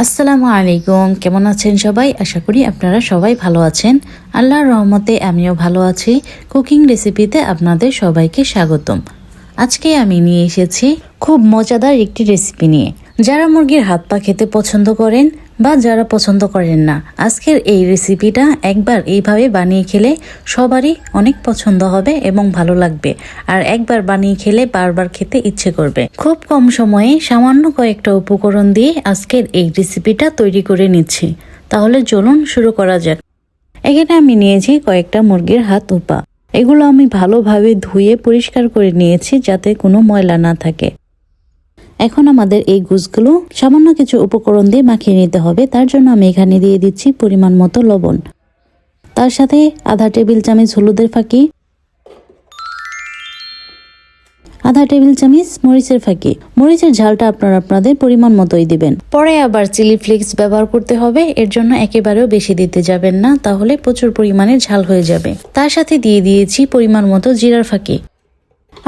আসসালামু আলাইকুম, কেমন আছেন সবাই? আশা করি আপনারা সবাই ভালো আছেন। আল্লাহর রহমতে আমিও ভালো আছি। কুকিং রেসিপিতে আপনাদের সবাইকে স্বাগতম। আজকে আমি নিয়ে এসেছি খুব মজাদার একটি রেসিপি নিয়ে। যারা মুরগির হাত পা খেতে পছন্দ করেন বা যারা পছন্দ করেন না, আজকের এই রেসিপিটা একবার এইভাবে বানিয়ে খেলে সবারই অনেক পছন্দ হবে এবং ভালো লাগবে। আর একবার বানিয়ে খেলে বারবার খেতে ইচ্ছে করবে। খুব কম সময়ে সামান্য কয়েকটা উপকরণ দিয়ে আজকের এই রেসিপিটা তৈরি করে নিচ্ছি। তাহলে চলুন শুরু করা যাক। এখানে আমি নিয়েছি কয়েকটা মুরগির হাত ও পা। এগুলো আমি ভালোভাবে ধুয়ে পরিষ্কার করে নিয়েছি যাতে কোনো ময়লা না থাকে। এখন আমাদের এই গুছগুলো সামান্য কিছু উপকরণ দিয়ে মাখিয়ে নিতে হবে। তার জন্য আমি এখানে দিয়ে দিচ্ছি পরিমাণ মতো লবণ, তার সাথে আধা টেবিল চামচ হলুদের ফাঁকি, আধা টেবিল চামচ মরিচের ফাঁকি। মরিচের ঝালটা আপনারা আপনাদের পরিমাণ মতোই দিবেন। পরে আবার চিলি ফ্লেক্স ব্যবহার করতে হবে, এর জন্য একেবারেও বেশি দিতে যাবেন না, তাহলে প্রচুর পরিমাণে ঝাল হয়ে যাবে। তার সাথে দিয়ে দিয়েছি পরিমাণ মতো জিরার ফাঁকি,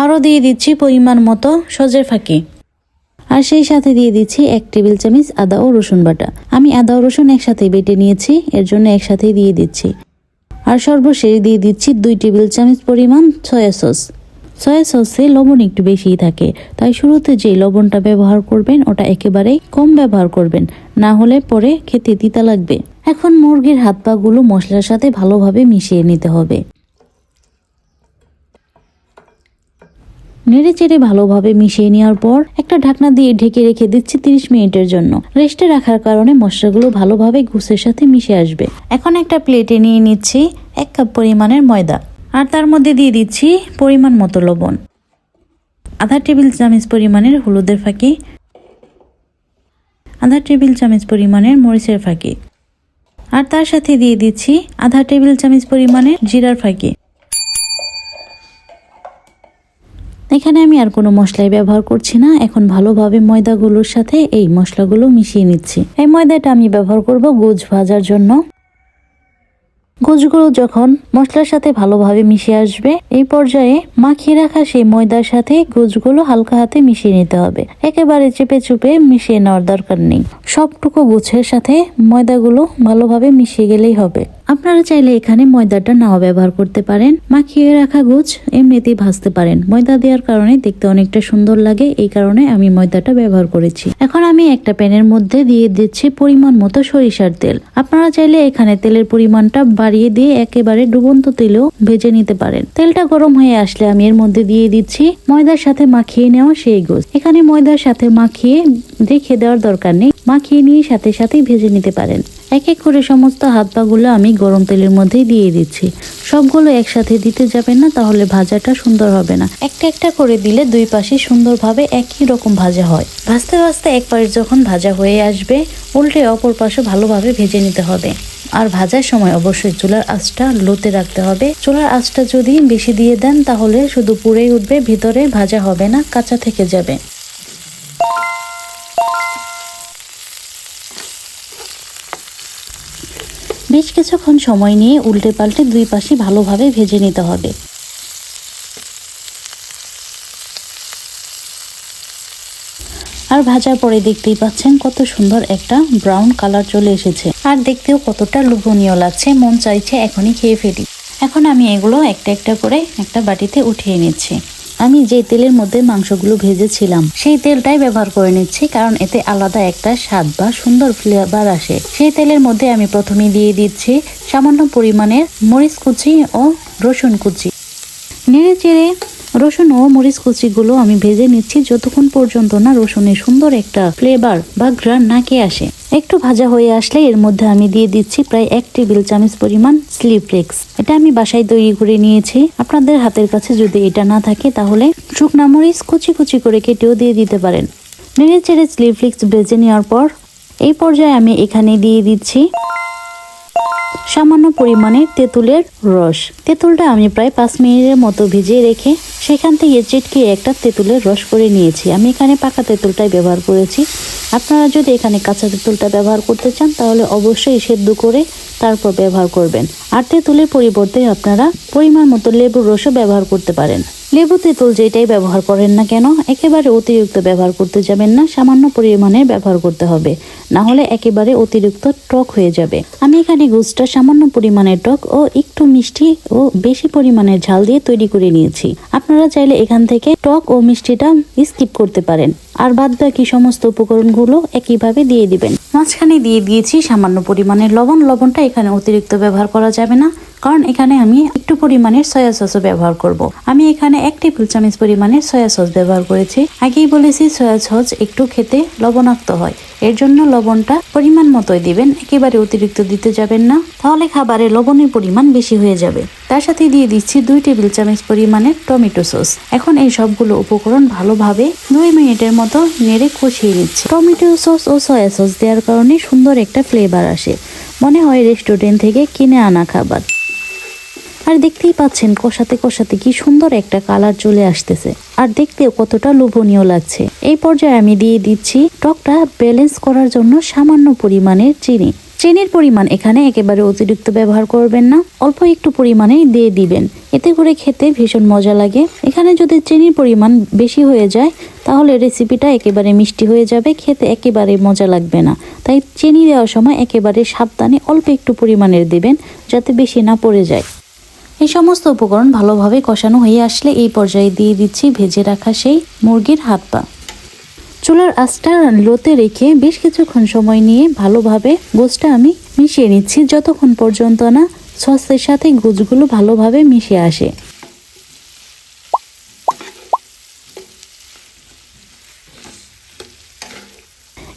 আরও দিয়ে দিচ্ছি পরিমাণ মতো সজের ফাঁকি, আর সেই সাথে দিয়ে দিচ্ছি 1 টেবিল চামচ আদা ও রসুন বাটা। আমি আদা ও রসুন একসাথে বেটে নিয়েছি, এর জন্য একসাথেই দিয়ে দিচ্ছি। আর সর্বশেষ দিয়ে দিচ্ছি 2 টেবিল চামচ পরিমাণ সয়া সস। সয়া সসে লবণ একটু বেশিই থাকে, তাই শুরুতে যে লবণটা ব্যবহার করবেন ওটা একেবারেই কম ব্যবহার করবেন, না হলে পরে খেতে তিতা লাগবে। এখন মুরগির হাত পা গুলো মশলার সাথে ভালোভাবে মিশিয়ে নিতে হবে। নেড়ে চেড়ে ভালোভাবে মিশিয়ে নেওয়ার পর একটা ঢাকনা দিয়ে ঢেকে রেখে দিচ্ছি 30 মিনিটের জন্য। রেস্টে রাখার কারণে মশলাগুলো ভালোভাবে গুসের সাথে মিশে আসবে। এখন একটা প্লেটে নিয়ে নিচ্ছি 1 কাপ পরিমাণের ময়দা, আর তার মধ্যে দিয়ে দিচ্ছি পরিমাণ মতো লবণ, আধা টেবিল চামচ পরিমাণের হলুদের ফাঁকি, আধা টেবিল চামচ পরিমাণের মরিচের ফাঁকি, আর তার সাথে দিয়ে দিচ্ছি আধা টেবিল চামচ পরিমাণের জিরার ফাঁকি। এখানে আমি আর কোনো মশলাই ব্যবহার করছি না। এখন ভালোভাবে ময়দাগুলোর সাথে এই মশলাগুলো মিশিয়ে নিচ্ছি। এই ময়দাটা আমি ব্যবহার করব গোছ ভাজার জন্য। গোছগুলো যখন মশলার সাথে ভালোভাবে মিশে আসবে, এই পর্যায়ে মাখিয়ে রাখা সেই ময়দার সাথে গোছগুলো হালকা হাতে মিশিয়ে নিতে হবে। একেবারে চেপে চুপে মিশিয়ে নেওয়ার দরকার নেই। সবটুকু গোছের সাথে ময়দাগুলো ভালোভাবে মিশিয়ে গেলেই হবে। আপনারা চাইলে এখানে ময়দাটা নাও ব্যবহার করতে পারেন। মাখিয়ে রাখা গোছ এমনিতেই ভাজতে পারেন। ময়দা দেওয়ার কারণে দেখতে অনেকটা সুন্দর লাগে, এই কারণে আমি ময়দাটা ব্যবহার করেছি। এখন আমি একটা প্যানের মধ্যে দিয়ে দিচ্ছি পরিমাণ মতো সরিষার তেল। আপনারা চাইলে এখানে তেলের পরিমাণটা বাড়িয়ে দিয়ে একেবারে ডুবন্ত তেলেও ভেজে নিতে পারেন। তেলটা গরম হয়ে আসলে আমি এর মধ্যে দিয়ে দিচ্ছি ময়দার সাথে মাখিয়ে নেওয়া সেই গোছ। এখানে ময়দার সাথে মাখিয়ে রেখে দেওয়ার দরকার নেই, মাখিয়ে নিয়ে সাথে সাথেই ভেজে নিতে পারেন। এক এক করে সমস্ত হাত পা গুলো আমি গরম তেলের মধ্যেই দিয়ে দিচ্ছি। সবগুলো একসাথে দিতে যাবেন না, তাহলে ভাজাটা সুন্দর হবে না। একটা একটা করে দিলে দুই পাশে সুন্দরভাবে একই রকম ভাজা হয়। ভাজতে ভাজতে এক পাশ যখন ভাজা হয়ে আসবে, উল্টে অপর পাশে ভালোভাবে ভেজে নিতে হবে। আর ভাজার সময় অবশ্যই চুলার আঁচটা লোতে রাখতে হবে। চুলার আঁচটা যদি বেশি দিয়ে দেন তাহলে শুধু পুড়েই উঠবে, ভিতরে ভাজা হবে না, কাঁচা থেকে যাবে। বেশ কিছুক্ষণ সময় নিয়ে উল্টে পাল্টে দুই পাশে ভালোভাবে ভেজে নিতে হবে। আর ভাজার পরে দেখতেই পাচ্ছেন কত সুন্দর একটা ব্রাউন কালার চলে এসেছে, আর দেখতেও কতটা লোভনীয় লাগছে। মন চাইছে এখনই খেয়ে ফেলি। এখন আমি এগুলো একটা একটা করে একটা বাটিতে উঠিয়ে নিচ্ছি। আমি যে তেলের মধ্যে মাংসগুলো ভেজেছিলাম সেই তেলটাই ব্যবহার করে নিচ্ছি, কারণ এতে আলাদা একটা স্বাদ বা সুন্দর ফ্লেভার আসে। সেই তেলের মধ্যে আমি প্রথমে দিয়ে দিচ্ছি সামান্য পরিমাণের মরিচ কুচি ও রসুন কুচি। নেড়ে চেড়ে রসুন ও মরিচ কুচিগুলো আমি ভেজে নিচ্ছি যতক্ষণ পর্যন্ত না রসুনের সুন্দর একটা ফ্লেভার বা ঘ্রাণ নাকে আসে। একটু ভাজা হয়ে আসলে এর মধ্যে আমি দিয়ে দিচ্ছি প্রায় 1 টেবিল চামচ পরিমাণ চিলি ফ্লেক্স। এটা আমি বাসায় তৈরি করে নিয়েছি। আপনাদের হাতের কাছে যদি এটা না থাকে তাহলে শুকনা মরিচ কুচি কুচি করে কেটেও দিয়ে দিতে পারেন। নেড়ে চেড়ে চিলি ফ্লেক্স ভেজে নেওয়ার পর এই পর্যায়ে আমি এখানে দিয়ে দিচ্ছি সামান্য পরিমাণে তেঁতুলের রস। তেঁতুলটা আমি প্রায় 5 মিনিটের মতো ভিজিয়ে রেখে সেখান থেকে চিটকিয়ে একটা তেঁতুলের রস করে নিয়েছি। আমি এখানে পাকা তেঁতুলটাই ব্যবহার করেছি। আপনারা যদি এখানে কাঁচা তেঁতুলটা ব্যবহার করতে চান তাহলে অবশ্যই সেদ্ধ করে তারপর ব্যবহার করবেন। আর তেঁতুলের পরিবর্তে আপনারা পরিমাণ মতো লেবুর রসও ব্যবহার করতে পারেন। লেবু তেঁতুল যেটাই ব্যবহার করেন না কেন একেবারে অতিরিক্ত ব্যবহার করতে যাবেন না, সামান্য পরিমাণে ব্যবহার করতে হবে, না হলে একেবারে অতিরিক্ত টক হয়ে যাবে। আমি এখানে গোশটা সামান্য পরিমাণের টক ও একটু মিষ্টি ও বেশি পরিমাণের ঝাল দিয়ে তৈরি করে নিয়েছি। আপনারা চাইলে এখান থেকে টক ও মিষ্টিটা স্কিপ করতে পারেন আর বাদ বাকি সমস্ত উপকরণগুলো একইভাবে দিয়ে দিবেন। মাঝখানে দিয়ে দিয়েছি সামান্য পরিমাণের লবণ। লবণটা এখানে অতিরিক্ত ব্যবহার করা যাবে না, কারণ এখানে আমি একটু পরিমাণের সয়া সসও ব্যবহার করব। আমি এখানে 1 টেবিল চামচ পরিমাণের সয়া সস ব্যবহার করেছি। আগেই বলেছি সয়া সস একটু খেতে লবণাক্ত হয়, এর জন্য লবণটা পরিমাণ মতোই দিবেন, একেবারে অতিরিক্ত দিতে যাবেন না, তাহলে খাবারে লবণের পরিমাণ বেশি হয়ে যাবে। তার সাথে দিয়ে দিচ্ছি 2 টেবিল চামচ পরিমাণের টমেটো সস। এখন এই সবগুলো উপকরণ ভালোভাবে 2 মিনিটের মতো নেড়ে কষিয়ে নিচ্ছি। টমেটো সস ও সয়া সস দেওয়ার কারণে সুন্দর একটা ফ্লেভার আসে, মনে হয় রেস্টুরেন্ট থেকে কিনে আনা খাবার। আর দেখতেই পাচ্ছেন কষাতে কষাতে কি সুন্দর একটা কালার চলে আসতেছে আর দেখতেও কতটা লোভনীয় লাগছে। এই পর্যায়ে আমি দিয়ে দিচ্ছি টকটা ব্যালেন্স করার জন্য সামান্য পরিমাণের চিনি। চিনির পরিমাণ এখানে একেবারে অতিরিক্ত ব্যবহার করবেন না, অল্প একটু পরিমাণে দিয়ে দিবেন, এতে করে খেতে ভীষণ মজা লাগে। এখানে যদি চিনির পরিমাণ বেশি হয়ে যায় তাহলে রেসিপিটা একেবারে মিষ্টি হয়ে যাবে, খেতে একেবারে মজা লাগবে না। তাই চিনি দেওয়ার সময় একেবারে সাবধানে অল্প একটু পরিমাণের দিবেন, যাতে বেশি না পড়ে যায়। এই সমস্ত উপকরণ ভালোভাবে কষানো হয়ে আসলে এই পর্যায়ে দিয়ে দিচ্ছি ভেজে রাখা সেই মুরগির হাত পা। চুলার আঁচটা লোতে রেখে বেশ কিছুক্ষণ সময় নিয়ে ভালোভাবে গোশটা আমি মিশিয়ে নিচ্ছি, যতক্ষণ পর্যন্ত না সসের সাথে গোশগুলো ভালোভাবে মিশে আসে।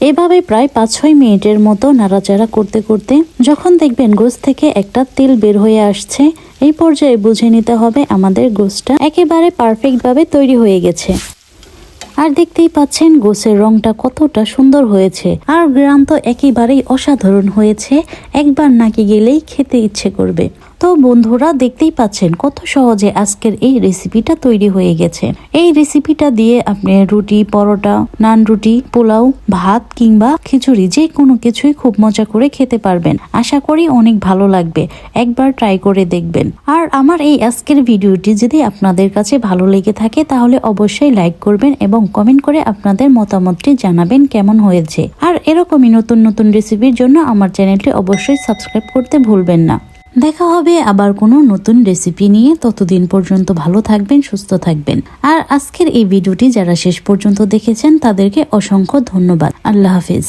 এভাবে প্রায় 5-6 মিনিটের মতো নাড়াচাড়া করতে করতে যখন দেখবেন গোশ থেকে একটা তেল বের হয়ে আসছে, এই পর্যায়ে বুঝে নিতে হবে আমাদের গোশটা একেবারে পারফেক্টভাবে তৈরি হয়ে গেছে। আর দেখতেই পাচ্ছেন গোশের রংটা কতটা সুন্দর হয়েছে আর গ্রাম তো একেবারেই অসাধারণ হয়েছে, একবার নাকি গেলেই খেতে ইচ্ছে করবে। তো বন্ধুরা দেখতেই পাচ্ছেন কত সহজে আজকের এই রেসিপিটা তৈরি হয়ে গেছে। এই রেসিপিটা দিয়ে আপনি রুটি, পরোটা, নান রুটি, পোলাও, ভাত কিংবা খিচুড়ি যে কোনো কিছুই খুব মজা করে খেতে পারবেন। আশা করি অনেক ভালো লাগবে, একবার ট্রাই করে দেখবেন। আর আমার এই আজকের ভিডিওটি যদি আপনাদের কাছে ভালো লেগে থাকে তাহলে অবশ্যই লাইক করবেন এবং কমেন্ট করে আপনাদের মতামতটি জানাবেন কেমন হয়েছে। আর এরকমই নতুন নতুন রেসিপির জন্য আমার চ্যানেলটি অবশ্যই সাবস্ক্রাইব করতে ভুলবেন না। দেখা হবে আবার কোনো নতুন রেসিপি নিয়ে, ততদিন পর্যন্ত ভালো থাকবেন, সুস্থ থাকবেন। আর আজকের এই ভিডিওটি যারা শেষ পর্যন্ত দেখেছেন তাদেরকে অসংখ্য ধন্যবাদ। আল্লাহ হাফেজ।